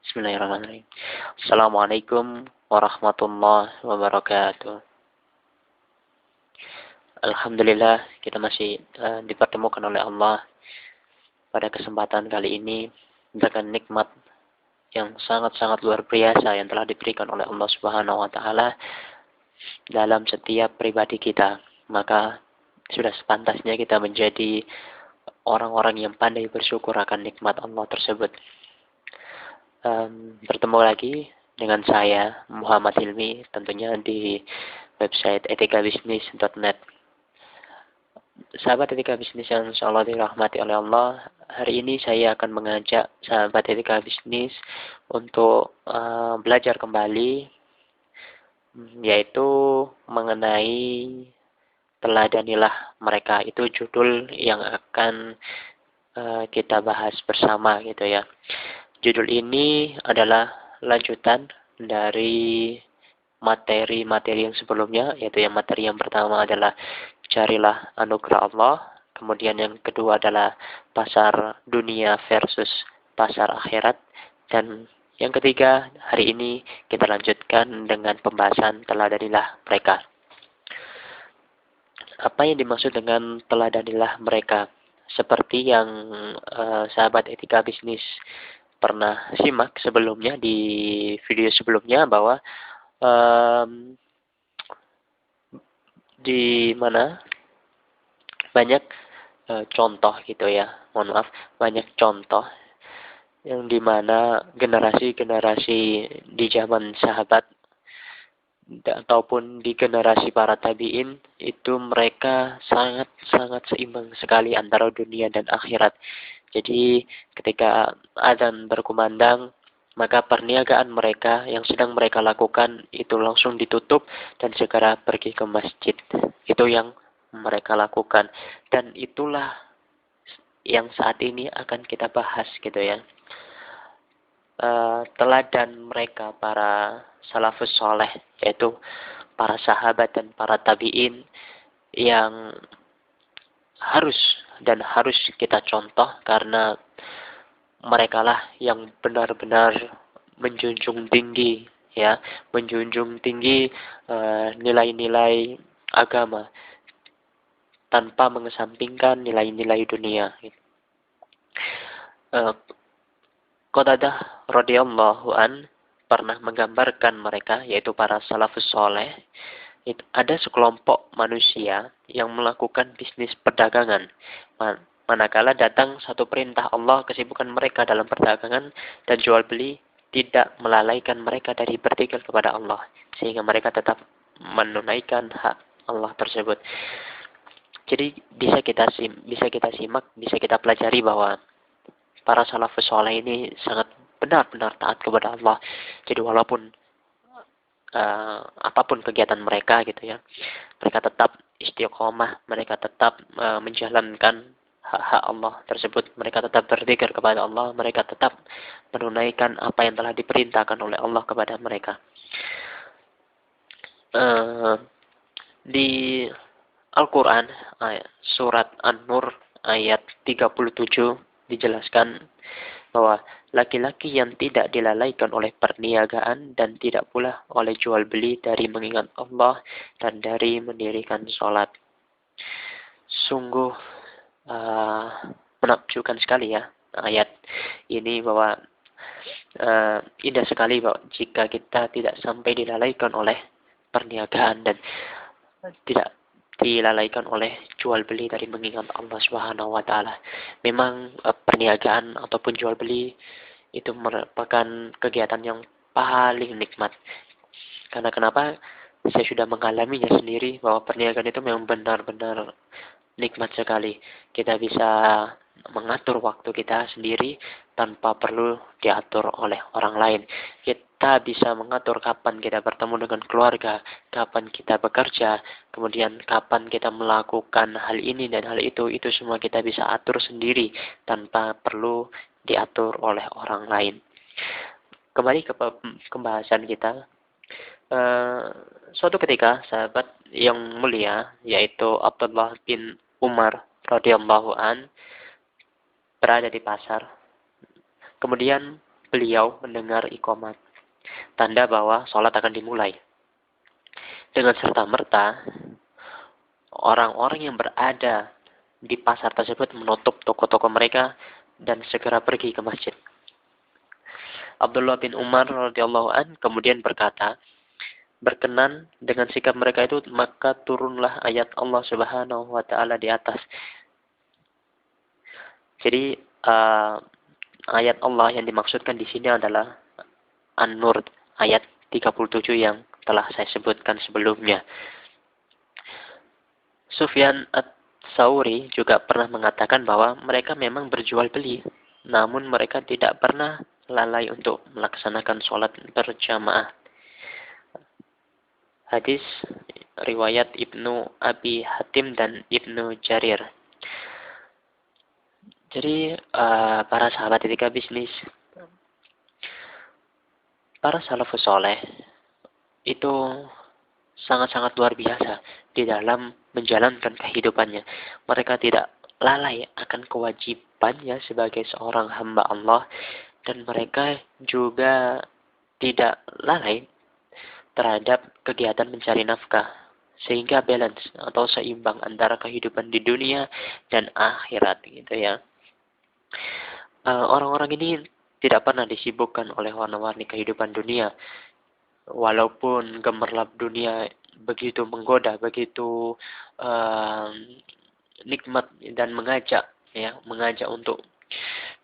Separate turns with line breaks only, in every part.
Bismillahirrahmanirrahim. Assalamualaikum warahmatullahi wabarakatuh. Alhamdulillah kita masih dipertemukan oleh Allah pada kesempatan kali ini dengan nikmat yang sangat-sangat luar biasa yang telah diberikan oleh Allah Subhanahu wa taala dalam setiap pribadi kita. Maka sudah sepantasnya kita menjadi orang-orang yang pandai bersyukur akan nikmat Allah tersebut. Bertemu lagi dengan saya Muhammad Hilmi, tentunya di website etikabisnis.net. Sahabat etika bisnis yang insyaallah dirahmati oleh Allah, hari ini saya akan mengajak sahabat etika bisnis untuk belajar kembali, yaitu mengenai teladanilah mereka. Itu judul yang akan kita bahas bersama gitu ya. Judul ini adalah lanjutan dari materi-materi yang sebelumnya, yaitu yang materi yang pertama adalah carilah anugerah Allah, kemudian yang kedua adalah pasar dunia versus pasar akhirat, dan yang ketiga hari ini kita lanjutkan dengan pembahasan teladanilah mereka. Apa yang dimaksud dengan teladanilah mereka? Seperti yang sahabat etika bisnis pernah simak sebelumnya di video sebelumnya, bahwa di mana banyak contoh gitu ya, mohon maaf, banyak contoh yang dimana generasi-generasi di zaman sahabat ataupun di generasi para tabi'in itu mereka sangat-sangat seimbang sekali antara dunia dan akhirat. Jadi ketika azan berkumandang, maka perniagaan mereka yang sedang mereka lakukan itu langsung ditutup dan segera pergi ke masjid. Itu yang mereka lakukan. Dan itulah yang saat ini akan kita bahas gitu ya. Teladan mereka para salafus soleh, yaitu para sahabat dan para tabi'in yang harus kita contoh, karena mereka lah yang benar-benar menjunjung tinggi nilai-nilai agama tanpa mengesampingkan nilai-nilai dunia. Qatadah radhiyallahu an pernah menggambarkan mereka, yaitu para salafus soleh. Ada sekelompok manusia yang melakukan bisnis perdagangan. Manakala datang satu perintah Allah, kesibukan mereka dalam perdagangan dan jual beli tidak melalaikan mereka dari berzikir kepada Allah, sehingga mereka tetap menunaikan hak Allah tersebut. Jadi bisa kita simak, bisa kita pelajari bahwa para salafus soleh ini sangat benar-benar taat kepada Allah. Jadi walaupun apapun kegiatan mereka gitu ya, mereka tetap istiqomah, mereka tetap menjalankan hak-hak Allah tersebut, mereka tetap berzikir kepada Allah, mereka tetap menunaikan apa yang telah diperintahkan oleh Allah kepada mereka. Di Al-Quran surat An-Nur ayat 37 dijelaskan bahwa laki-laki yang tidak dilalaikan oleh perniagaan dan tidak pula oleh jual beli dari mengingat Allah dan dari mendirikan sholat. Sungguh menakjubkan sekali ya ayat ini, bahwa indah sekali bahwa jika kita tidak sampai dilalaikan oleh perniagaan dan tidak dilalaikan oleh jual beli dari mengingat Allah Subhanahu wa taala. Memang perniagaan ataupun jual beli itu merupakan kegiatan yang paling nikmat. Karena kenapa? Saya sudah mengalaminya sendiri bahwa perniagaan itu memang benar-benar nikmat sekali. Kita bisa mengatur waktu kita sendiri tanpa perlu diatur oleh orang lain. Kita bisa mengatur kapan kita bertemu dengan keluarga, kapan kita bekerja, kemudian kapan kita melakukan hal ini dan hal itu semua kita bisa atur sendiri tanpa perlu diatur oleh orang lain. Kembali ke pembahasan kita. Suatu ketika sahabat yang mulia, yaitu Abdullah bin Umar radhiyallahu an, berada di pasar. Kemudian beliau mendengar iqamat, tanda bahwa sholat akan dimulai. Dengan serta-merta, orang-orang yang berada di pasar tersebut menutup toko-toko mereka dan segera pergi ke masjid. Abdullah bin Umar radhiyallahu an kemudian berkata, berkenan dengan sikap mereka itu, maka turunlah ayat Allah Subhanahu wa taala di atas. Jadi ayat Allah yang dimaksudkan di sini adalah An-Nur ayat 37 yang telah saya sebutkan sebelumnya. Sufyan Ats-Tsauri juga pernah mengatakan bahwa mereka memang berjual beli, namun mereka tidak pernah lalai untuk melaksanakan sholat berjamaah. Hadis riwayat Ibnu Abi Hatim dan Ibnu Jarir. Jadi para sahabat etika bisnis, para salafus soleh itu sangat-sangat luar biasa di dalam menjalankan kehidupannya. Mereka tidak lalai akan kewajibannya sebagai seorang hamba Allah, dan mereka juga tidak lalai terhadap kegiatan mencari nafkah, sehingga balance atau seimbang antara kehidupan di dunia dan akhirat gitu ya. Orang-orang ini tidak pernah disibukkan oleh warna-warni kehidupan dunia, walaupun gemerlap dunia begitu menggoda, begitu nikmat dan mengajak untuk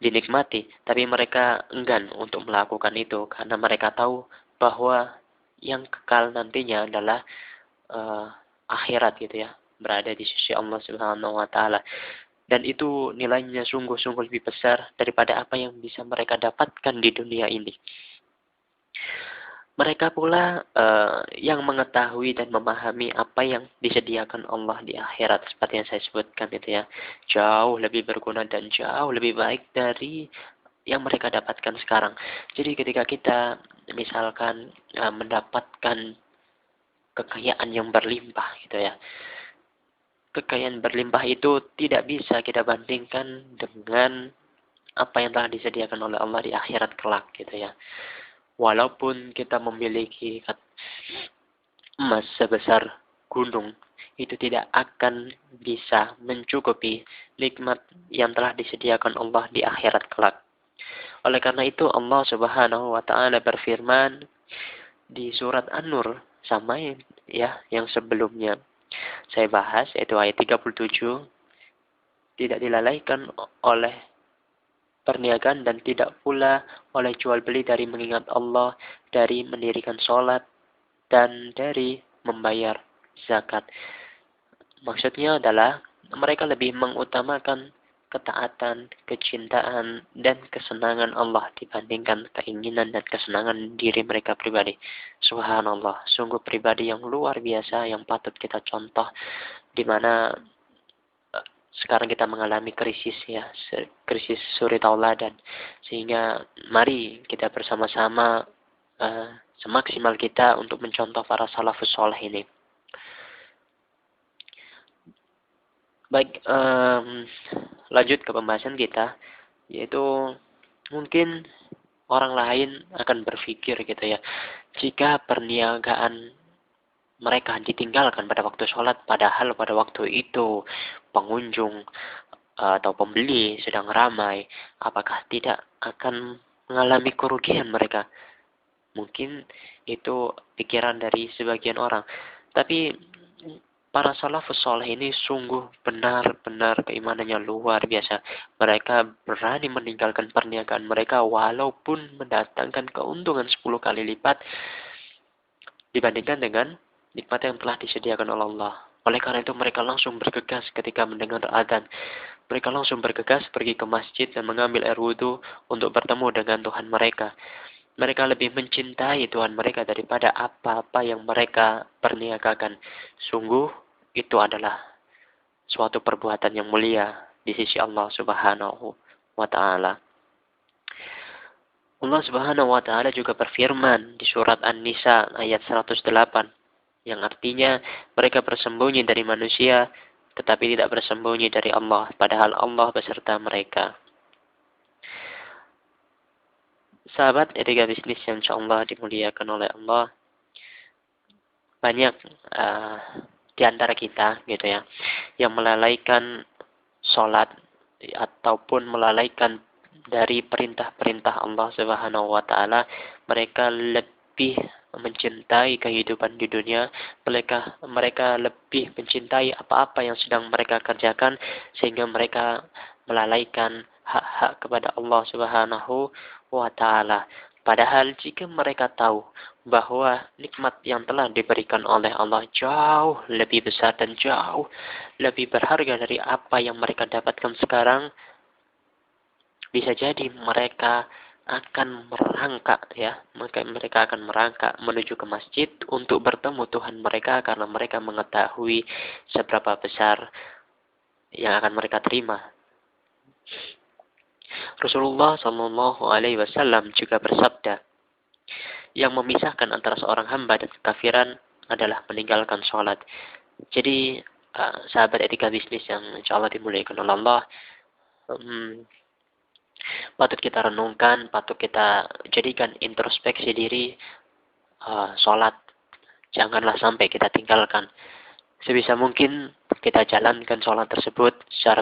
dinikmati, tapi mereka enggan untuk melakukan itu karena mereka tahu bahwa yang kekal nantinya adalah akhirat gitu ya, berada di sisi Allah Subhanahu wa taala. Dan itu nilainya sungguh-sungguh lebih besar daripada apa yang bisa mereka dapatkan di dunia ini. Mereka pula yang mengetahui dan memahami apa yang disediakan Allah di akhirat, seperti yang saya sebutkan itu ya, jauh lebih berguna dan jauh lebih baik dari yang mereka dapatkan sekarang. Jadi ketika kita misalkan mendapatkan kekayaan yang berlimpah gitu ya, kekayaan berlimpah itu tidak bisa kita bandingkan dengan apa yang telah disediakan oleh Allah di akhirat kelak gitu ya. Walaupun kita memiliki emas sebesar gunung, itu tidak akan bisa mencukupi nikmat yang telah disediakan Allah di akhirat kelak. Oleh karena itu Allah Subhanahu wa taala berfirman di surat An-Nur, sama ya yang sebelumnya saya bahas, yaitu ayat 37, tidak dilalaikan oleh perniagaan dan tidak pula oleh jual beli dari mengingat Allah, dari mendirikan sholat, dan dari membayar zakat. Maksudnya adalah mereka lebih mengutamakan ketaatan, kecintaan, dan kesenangan Allah dibandingkan keinginan dan kesenangan diri mereka pribadi. Subhanallah, sungguh pribadi yang luar biasa yang patut kita contoh, di mana sekarang kita mengalami krisis ya, krisis suri tauladan. Sehingga mari kita bersama-sama semaksimal kita untuk mencontoh para salafus soleh ini. Baik, lanjut ke pembahasan kita, yaitu mungkin orang lain akan berpikir gitu ya, jika perniagaan mereka ditinggalkan pada waktu sholat, padahal pada waktu itu pengunjung atau pembeli sedang ramai, apakah tidak akan mengalami kerugian mereka? Mungkin itu pikiran dari sebagian orang. Tapi para salafus soleh ini sungguh benar-benar keimanannya luar biasa. Mereka berani meninggalkan perniagaan mereka walaupun mendatangkan keuntungan 10 kali lipat dibandingkan dengan nikmat yang telah disediakan oleh Allah. Oleh karena itu mereka langsung bergegas ketika mendengar adzan. Mereka langsung bergegas pergi ke masjid dan mengambil air wudhu untuk bertemu dengan Tuhan mereka. Mereka lebih mencintai Tuhan mereka daripada apa-apa yang mereka perniagakan. Sungguh itu adalah suatu perbuatan yang mulia di sisi Allah Subhanahu wa taala. Allah Subhanahu wa taala juga berfirman di surat An-Nisa ayat 108, yang artinya mereka bersembunyi dari manusia tetapi tidak bersembunyi dari Allah, padahal Allah beserta mereka. Sahabat etika bisnis yang insyaallah dimuliakan oleh Allah, banyak uh, di antara kita gitu ya yang melalaikan sholat ataupun melalaikan dari perintah-perintah Allah Subhanahu wa taala. Mereka lebih mencintai kehidupan di dunia, mereka lebih mencintai apa-apa yang sedang mereka kerjakan sehingga mereka melalaikan hak-hak kepada Allah Subhanahu wa taala. Padahal jika mereka tahu bahwa nikmat yang telah diberikan oleh Allah jauh lebih besar dan jauh lebih berharga dari apa yang mereka dapatkan sekarang, bisa jadi mereka akan merangkak ya, mereka akan merangkak menuju ke masjid untuk bertemu Tuhan mereka karena mereka mengetahui seberapa besar yang akan mereka terima. Rasulullah Shallallahu Alaihi Wasallam juga bersabda, yang memisahkan antara seorang hamba dan kekafiran adalah meninggalkan sholat. Jadi sahabat etika bisnis yang insya Allah dimuliakan oleh Allah, patut kita renungkan, patut kita jadikan introspeksi diri. Sholat janganlah sampai kita tinggalkan. Sebisa mungkin kita jalankan sholat tersebut secara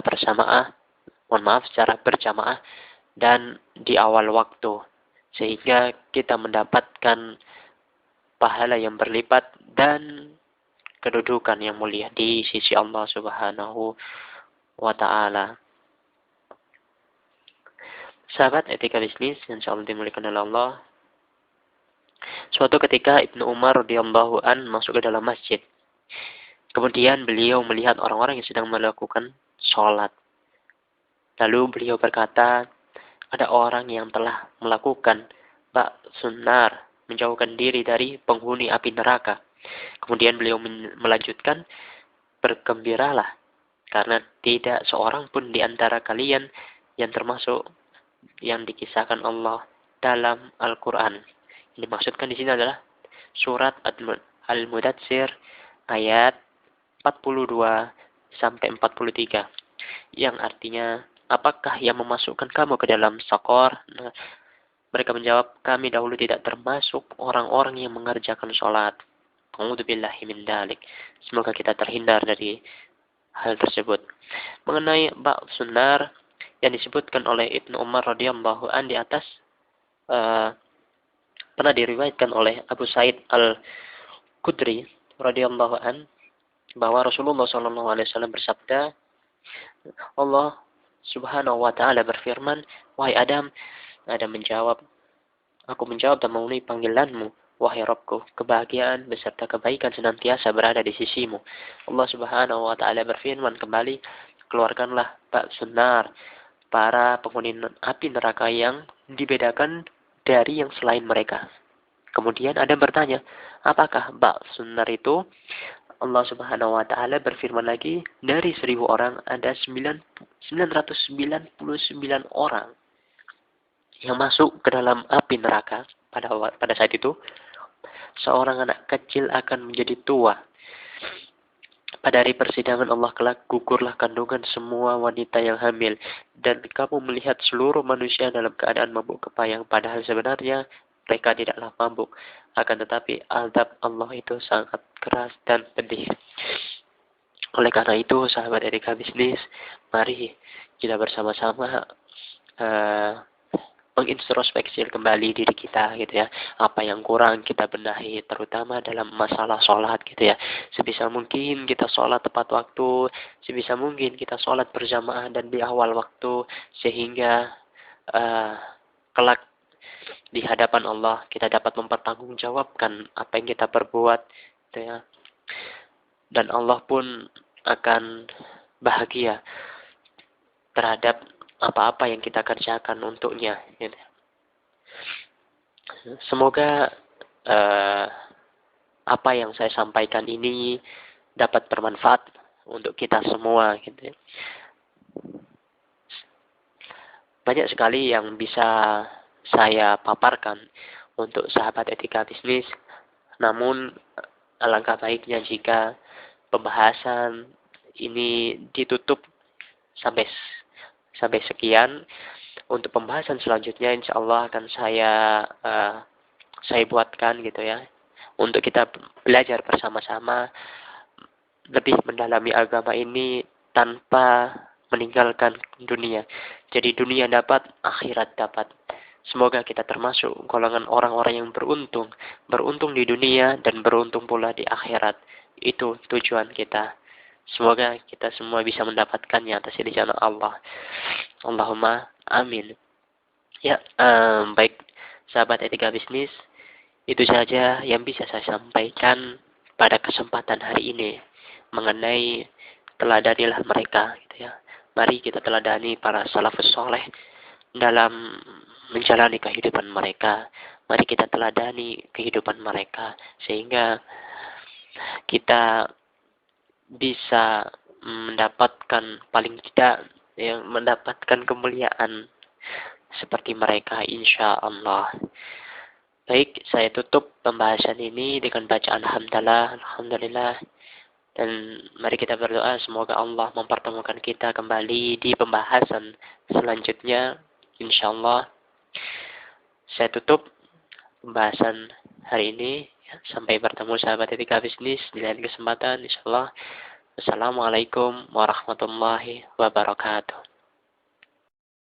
secara berjamaah dan di awal waktu, sehingga kita mendapatkan pahala yang berlipat dan kedudukan yang mulia di sisi Allah Subhanahu wa taala. Sahabat etika bisnis yang insyaallah dimuliakan oleh Allah, suatu ketika Ibnu Umar radhiyallahu an masuk ke dalam masjid. Kemudian beliau melihat orang-orang yang sedang melakukan sholat. Lalu beliau berkata, ada orang yang telah melakukan sunnah, menjauhkan diri dari penghuni api neraka. Kemudian beliau melanjutkan, bergembiralah, karena tidak seorang pun di antara kalian yang termasuk yang dikisahkan Allah dalam Al-Quran. Yang dimaksudkan di sini adalah surat Al-Mudatsir ayat 42 sampai 43, yang artinya, apakah yang memasukkan kamu ke dalam sakor? Nah, mereka menjawab, kami dahulu tidak termasuk orang-orang yang mengerjakan sholat. A'udzubillahi min dzalik. Semoga kita terhindar dari hal tersebut. Mengenai bab sunnah yang disebutkan oleh Ibnu Umar radhiyallahu an di atas, pernah diriwayatkan oleh Abu Sa'id Al-Khudri radhiyallahu an bahwa Rasulullah SAW bersabda, Allah Subhanahu wa taala berfirman, wahai Adam. Adam menjawab, aku menjawab dan memenuhi panggilanmu, wahai Rabbku, kebahagiaan beserta kebaikan senantiasa berada di sisimu. Allah Subhanahu wa taala berfirman kembali, keluarkanlah bab sunnah para penghuni api neraka yang dibedakan dari yang selain mereka. Kemudian Adam bertanya, apakah bab sunnah itu? Allah Subhanahu wa taala berfirman lagi, dari 1000 orang ada 999 orang yang masuk ke dalam api neraka. Pada saat itu, seorang anak kecil akan menjadi tua. Pada hari persidangan Allah kelak, gugurlah kandungan semua wanita yang hamil, dan kamu melihat seluruh manusia dalam keadaan mabuk kepayang, padahal sebenarnya mereka tidaklah mabuk. Akan tetapi azab Allah itu sangat keras dan pedih. Oleh karena itu, sahabat etika bisnis, mari kita bersama-sama mengintrospeksi kembali diri kita gitu ya. Apa yang kurang kita benahi, terutama dalam masalah sholat gitu ya. Sebisa mungkin kita sholat tepat waktu, sebisa mungkin kita sholat berjamaah dan di awal waktu, sehingga kelak di hadapan Allah kita dapat mempertanggungjawabkan apa yang kita perbuat gitu ya. Dan Allah pun akan bahagia terhadap apa-apa yang kita kerjakan untuknya gitu. Semoga apa yang saya sampaikan ini dapat bermanfaat untuk kita semua gitu. Banyak sekali yang bisa saya paparkan untuk sahabat etika bisnis, namun alangkah baiknya jika pembahasan ini ditutup sampai sekian. Untuk pembahasan selanjutnya insya Allah akan saya buatkan gitu ya. Untuk kita belajar bersama-sama lebih mendalami agama ini tanpa meninggalkan dunia. Jadi dunia dapat, akhirat dapat. Semoga kita termasuk golongan orang-orang yang beruntung. Beruntung di dunia dan beruntung pula di akhirat. Itu tujuan kita. Semoga kita semua bisa mendapatkannya atas izin Allah. Allahumma amin. Ya, baik sahabat etika bisnis. Itu saja yang bisa saya sampaikan pada kesempatan hari ini mengenai teladanilah mereka gitu ya. Mari kita teladani para salafus soleh dalam menjalani kehidupan mereka. Mari kita teladani kehidupan mereka sehingga kita bisa mendapatkan paling tidak yang mendapatkan kemuliaan seperti mereka insya Allah. Baik, saya tutup pembahasan ini dengan bacaan hamdalah, alhamdulillah. Dan mari kita berdoa semoga Allah mempertemukan kita kembali di pembahasan selanjutnya. Insya Allah. Saya tutup pembahasan hari ini. Sampai bertemu sahabat etika bisnis di lain kesempatan. Insya Allah. Wassalamualaikum warahmatullahi wabarakatuh.